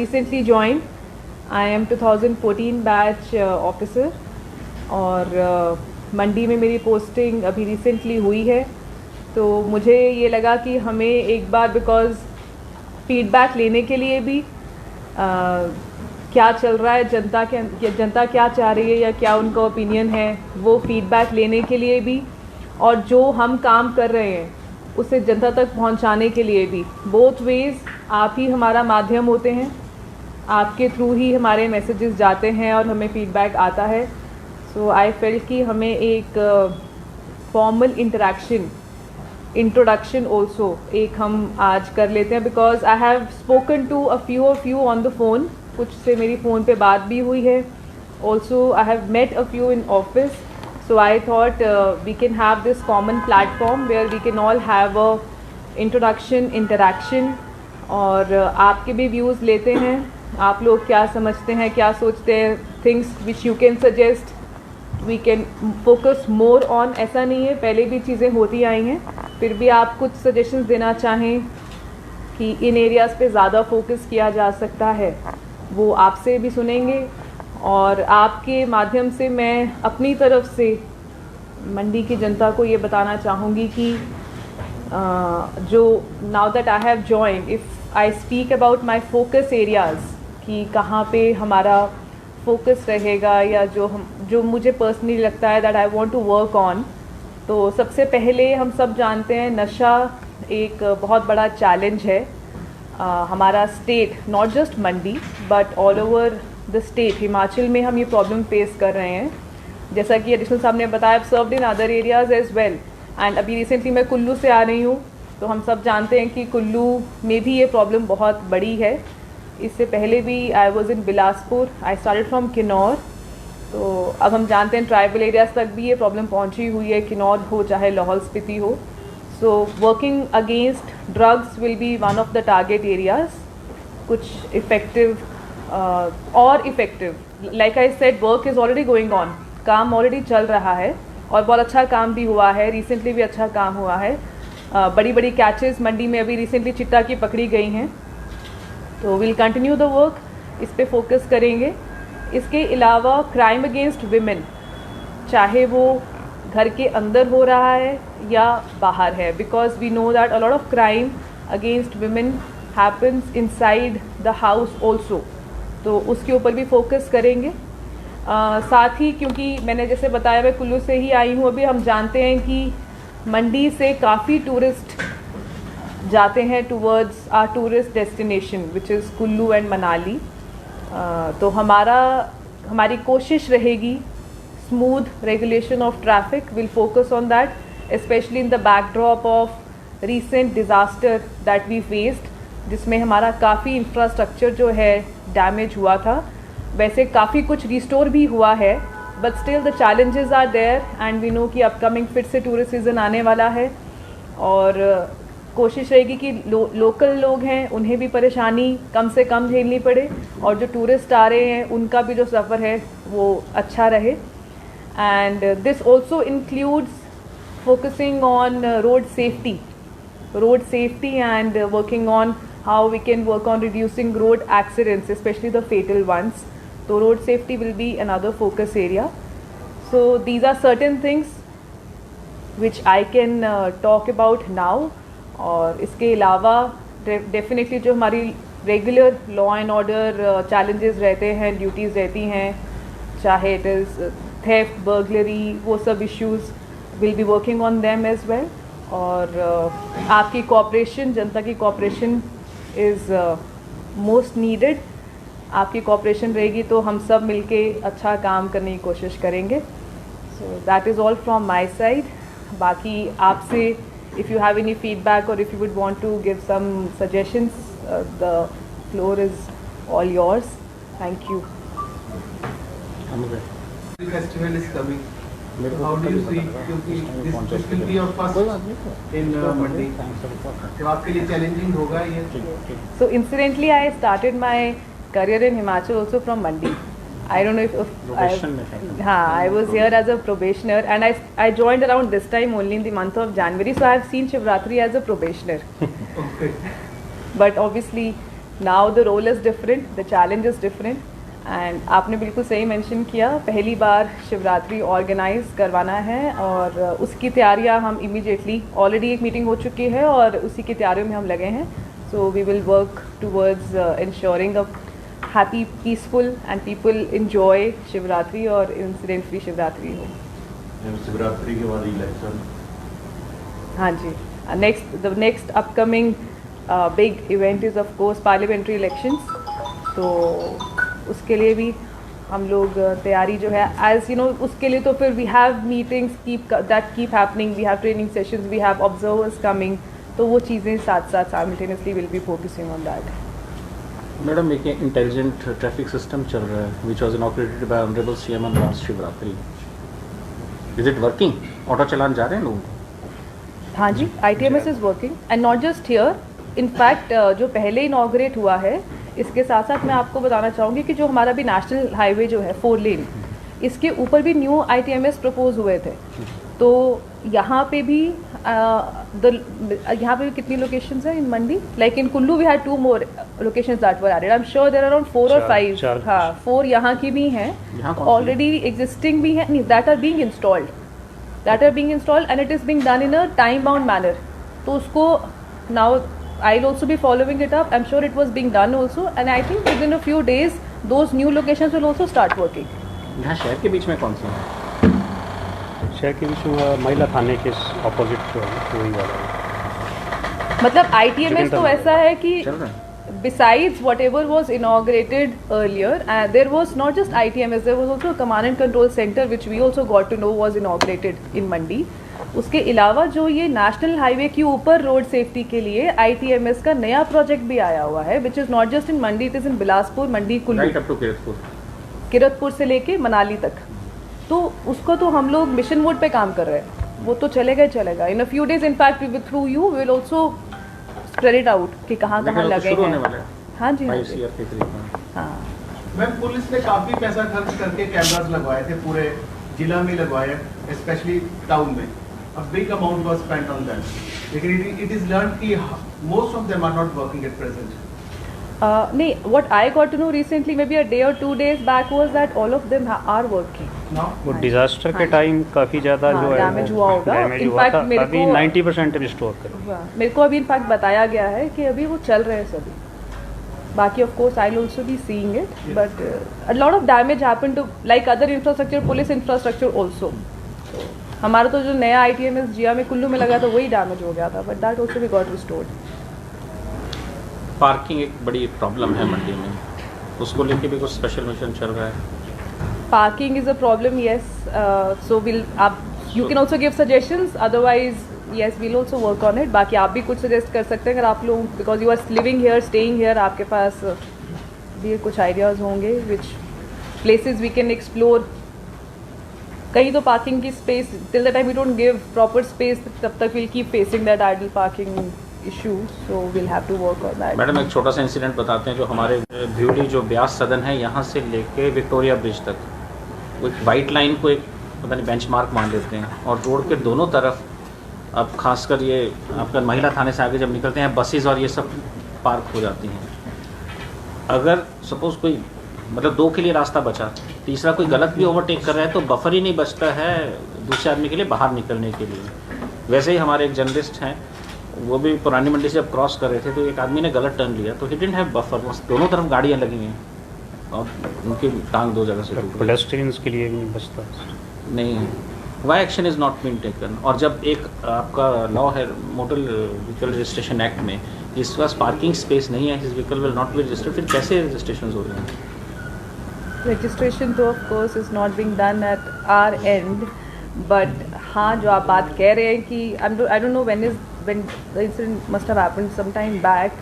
recently joined. I am 2014 batch officer और मंडी में मेरी पोस्टिंग अभी रिसेंटली हुई है। तो मुझे ये लगा कि हमें एक बार बिकॉज़ फीडबैक लेने के लिए भी क्या चल रहा है, जनता क्या चाह रही है या क्या उनका ओपिनियन है, वो फीडबैक लेने के लिए भी, और जो हम काम कर रहे हैं उसे जनता तक पहुंचाने के लिए भी, बोथ वेज़ आप ही हमारा माध्यम होते हैं। आपके थ्रू ही हमारे मैसेजेस जाते हैं और हमें फीडबैक आता है। सो आई फेल्ट कि हमें एक फॉर्मल इंट्रोडक्शन ऑल्सो एक हम आज कर लेते हैं, because I have spoken to a few of you on the phone. कुछ से मेरी फ़ोन पे बात भी हुई है। Also I have met a few in office. So I thought we can have this common platform where we can all have a introduction, interaction, और आपके भी व्यूज़ लेते हैं। आप लोग क्या समझते हैं, क्या सोचते हैं, things which you can suggest, we can focus more on. ऐसा नहीं है, पहले भी चीज़ें होती आई हैं, फिर भी आप कुछ सजेशंस देना चाहें कि इन एरियाज़ पे ज़्यादा फोकस किया जा सकता है, वो आपसे भी सुनेंगे। और आपके माध्यम से मैं अपनी तरफ से मंडी की जनता को ये बताना चाहूँगी कि जो now that I have joined, if I speak about my focus areas कि कहाँ पे हमारा फोकस रहेगा या जो मुझे पर्सनली लगता है that I want to work on, तो सबसे पहले हम सब जानते हैं नशा एक बहुत बड़ा चैलेंज है। हमारा state, not just Mandi but all over the state, Himachal में हम ये प्रॉब्लम फेस कर रहे हैं। जैसा कि एडिशनल साहब ने बताया, I served in other areas as well, and अभी रिसेंटली मैं कुल्लू से आ रही हूँ, तो हम सब जानते हैं कि कुल्लू में भी ये प्रॉब्लम बहुत बड़ी है। इससे पहले भी I was in Bilaspur, I started from Kinnaur. तो अब हम जानते हैं ट्राइबल एरियाज़ तक भी ये प्रॉब्लम पहुंची हुई है, किन्नौर हो चाहे लाहौल स्पीति हो। So working against drugs will be one of the target areas. कुछ इफ़ेक्टिव और effective, like I said, work is already going on, काम ऑलरेडी चल रहा है और बहुत अच्छा काम भी हुआ है। रिसेंटली भी अच्छा काम हुआ है। बड़ी बड़ी कैचेस मंडी में अभी रिसेंटली चिट्टा की पकड़ी गई हैं, तो विल कंटिन्यू द वर्क, इस पे फोकस करेंगे। इसके अलावा क्राइम अगेंस्ट विमेन, चाहे वो घर के अंदर हो रहा है या बाहर है, because we know that a lot of crime against women happens inside the house also, तो उसके ऊपर भी फोकस करेंगे। साथ ही, क्योंकि मैंने जैसे बताया मैं कुल्लू से ही आई हूँ, अभी हम जानते हैं कि मंडी से काफ़ी टूरिस्ट जाते हैं towards our tourist destination which is Kullu and Manali. तो हमारी कोशिश रहेगी smooth regulation of traffic, will focus on that, specially in the backdrop of recent disaster that we faced, जिसमें हमारा काफ़ी इंफ्रास्ट्रक्चर जो है डैमेज हुआ था। वैसे काफ़ी कुछ रिस्टोर भी हुआ है, but still the challenges are there, and we know कि अपकमिंग फिर से टूरिस्ट सीज़न आने वाला है, और कोशिश रहेगी कि लोकल लोग हैं उन्हें भी परेशानी कम से कम झेलनी पड़े, और जो टूरिस्ट आ रहे हैं उनका भी जो सफ़र है वो अच्छा रहे। And this also includes focusing on road safety and working on how we can work on reducing road accidents, specially the fatal ones. तो road safety will be another focus area. So these are certain things which I can talk about now. और इसके अलावा definitely जो हमारी regular law and order challenges रहते हैं, duties रहती हैं, चाहे इट इज़ थेफ्ट, बर्गलरी, वो सब issues will be working on them as well. और आपकी कोऑपरेशन, जनता की कोऑपरेशन इज़ मोस्ट नीडेड। आपकी कोऑपरेशन रहेगी तो हम सब मिलके अच्छा काम करने की कोशिश करेंगे। So that is all from my side. बाकी आपसे if you have any feedback or if you would want to give some suggestions, the floor is all yours. Thank you. The festival is coming. How do you see, क्योंकि this will be your first in Mandi, तो आपके लिए challenging होगा ये? So incidentally I started my career in Himachal also from Mandi. I don't know if I was here as a probationer, and I joined around this time only in the month of January, so I have seen Shivratri as a probationer. Okay. But obviously now the role is different, the challenge is different. And आपने बिल्कुल सही mention किया, पहली बार Shivratri organise करवाना है और उसकी तैयारियां हम इमीडिएटली, ऑलरेडी एक मीटिंग हो चुकी है और उसी की तैयारियों में हम लगे हैं। So we will work towards ensuring a happy, peaceful and people enjoy Shivratri और इंसिडेंट फ्री शिवरात्रि हो। शिवरात्रि के बाद इलेक्शन। हाँ जी, the next upcoming big event is of course parliamentary elections. तो उसके लिए भी हम लोग तैयारी जो है, एज यू नो, उसके लिए तो फिर we have meetings keep happening, we have training sessions, we have observers coming, तो वो चीज़ें साथ साथ simultaneously will be focusing on that. Madam, एक इंटेलिजेंट ट्रैफिक सिस्टम चल रहा है which was inaugurated by honourable CM on last Shivaratri. Is it working? Auto challan जा रहे हैं लोग? हाँ जी, ITMS is working and not just here. In fact जो पहले इनॉग्रेट हुआ है, इसके साथ साथ मैं आपको बताना चाहूँगी कि जो हमारा भी नेशनल हाईवे जो है 4 लेन, इसके ऊपर भी न्यू ITMS प्रपोज हुए थे। तो यहाँ पे भी यहाँ पे भी कितनी लोकेशंस हैं in Mandi? Like in Kullu we had 2 more locations that were added. I am sure there are around 4 और 5। हाँ, 4 यहाँ की भी हैं, ऑलरेडी एग्जिस्टिंग भी हैं, that are being installed and it is being done in a time bound manner. तो उसको now I'll also be following it up. I'm sure it was being done also, and I think within a few days those new locations will also start working. यहाँ शहर के बीच में कौन सी है? शहर के बीच में महिला थाने के ऑपोजिट जो है वही वाला है। मतलब ITMS तो ऐसा है कि चल रहा है। besides whatever was inaugurated earlier, there was not just ITMS, there was also a command and control center which we also got to know was inaugurated in Mandi. उसके अलावा जो ये नेशनल हाईवे के ऊपर रोड सेफ्टी के लिए ITMS का नया प्रोजेक्ट भी आया हुआ है, which is not just in Mandi, it is in Bilaspur, Mandi, Kullu, right up to Kiratpur से लेके मनाली तक। तो उसको तो हम लोग मिशन मोड पे काम कर रहे हैं, वो तो चलेगा ही चलेगा। In a few days in fact we through you will also spread it out कि कहाँ कहाँ लगे हैं। हाँ जी, हाँ जी, हाँ। मैम, पुलिस ने काफी पैसा खर्च करके कैमरास लगवाए थे, पूरे जिला में लगवाए, स्पेशली टाउन में। A big amount was spent on them. लेकिन it is learned कि most of them are not working at present. नहीं, what I got to know recently, maybe a day or 2 days back, was that all of them are working. Now? वो disaster के time काफ़ी ज़्यादा जो है damage हुआ होगा। Damage हुआ था, अभी 90% रिस्टोर करो। मेरे को अभी इनफैक्ट बताया गया है कि अभी वो चल रहे हैं सभी। बाकी of course I will also be seeing it, but a lot of damage happened to like other infrastructure, police infrastructure also. हमारा तो जो नया ITMS जिया में कुल्लू में लगा था वही डैमेज हो गया था, but that also we got restored. Parking एक बड़ी प्रॉब्लम है मंडी में, उसको लेके भी कुछ स्पेशल मिशन चल रहा है। Parking is a problem, yes. So will आप you can also give suggestions, otherwise yes we'll also work on it. बाकी आप भी कुछ सजेस्ट कर सकते हैं अगर आप लोग, because you are living here, staying here, आपके पास भी कुछ आइडियाज़ होंगे which places we can explore. कहीं तो पार्किंग की space, till the time we don't give proper space, तब तक will keep facing that idle parking issue, so will have to work on that. Madam, एक छोटा सा incident बताते हैं। जो हमारे भ्यूली जो ब्यास सदन है, यहाँ से लेके विक्टोरिया ब्रिज तक वो एक वाइट लाइन को एक पता नहीं बेंचमार्क मान लेते हैं, और रोड के दोनों तरफ अब खासकर ये आपका महिला थाने से आगे जब निकलते हैं बसेस और ये सब पार्क हो जाती हैं। अगर सपोज़ कोई मतलब 2 के लिए रास्ता बचा, तीसरा कोई गलत भी ओवरटेक कर रहा है तो बफर ही नहीं बचता है दूसरे आदमी के लिए बाहर निकलने के लिए। वैसे ही हमारे एक जर्नलिस्ट हैं, वो भी पुरानी मंडी से जब क्रॉस कर रहे थे तो एक आदमी ने गलत टर्न लिया, तो ही डिडंट हैव बफर, बस दोनों तरफ गाड़ियाँ लगी हैं और उनकी टांग 2 जगह से टूट गई। पेडेस्ट्रियंस के लिए भी नहीं बचता नहीं, why action is not been taken. और जब एक आपका लॉ है मोटर व्हीकल रजिस्ट्रेशन एक्ट में, जिसके पास पार्किंग स्पेस नहीं है, his vehicle will not be registered, फिर कैसे रजिस्ट्रेशन हो रहे हैं? रजिस्ट्रेशन तो of course is not being done at our end, but हाँ, जो आप बात कह रहे हैं कि I don't know when the incident must have happened some time back,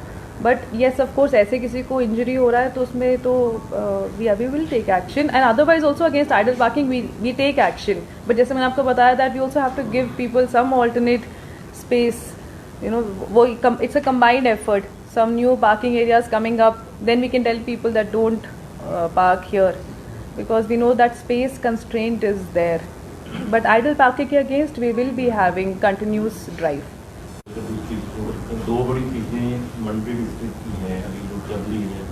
but yes of course ऐसे किसी को इंजरी हो रहा है तो उसमें तो we will take action, and otherwise also against idle parking we take action. But जैसे मैंने आपको बताया that we also have to give people some alternate space, you know, वो it's a combined effort, some new parking areas coming up, then we can tell people that don't park here, because we know that space constraint is there. But idle parking के against we will be having continuous drive. दो बड़ी चीज़ें मंडी district की हैं, अभी जो चल नकली है,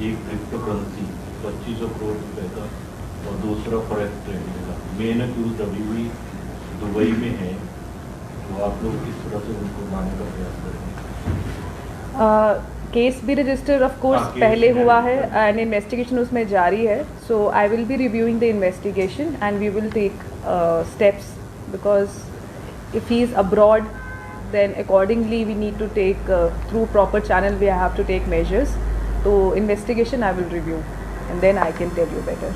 एक क्रिप्टो करेंसी 2500 करोड़ रुपए का और दूसरा फॉरेक्स ट्रेडिंग का। मेन अक्यूज अभी भी दुबई में है, तो आप लोग किस तरह से उनको लाने का प्रयास करेंगे? केस भी रजिस्टर ऑफ कोर्स हाँ, केस पहले है। हुआ है एंड इन्वेस्टिगेशन उसमें जारी है. So I will be reviewing the investigation and we will take steps because if he is abroad then accordingly we need to take through proper channel we have to take measures. So investigation I will review and then I can tell you better.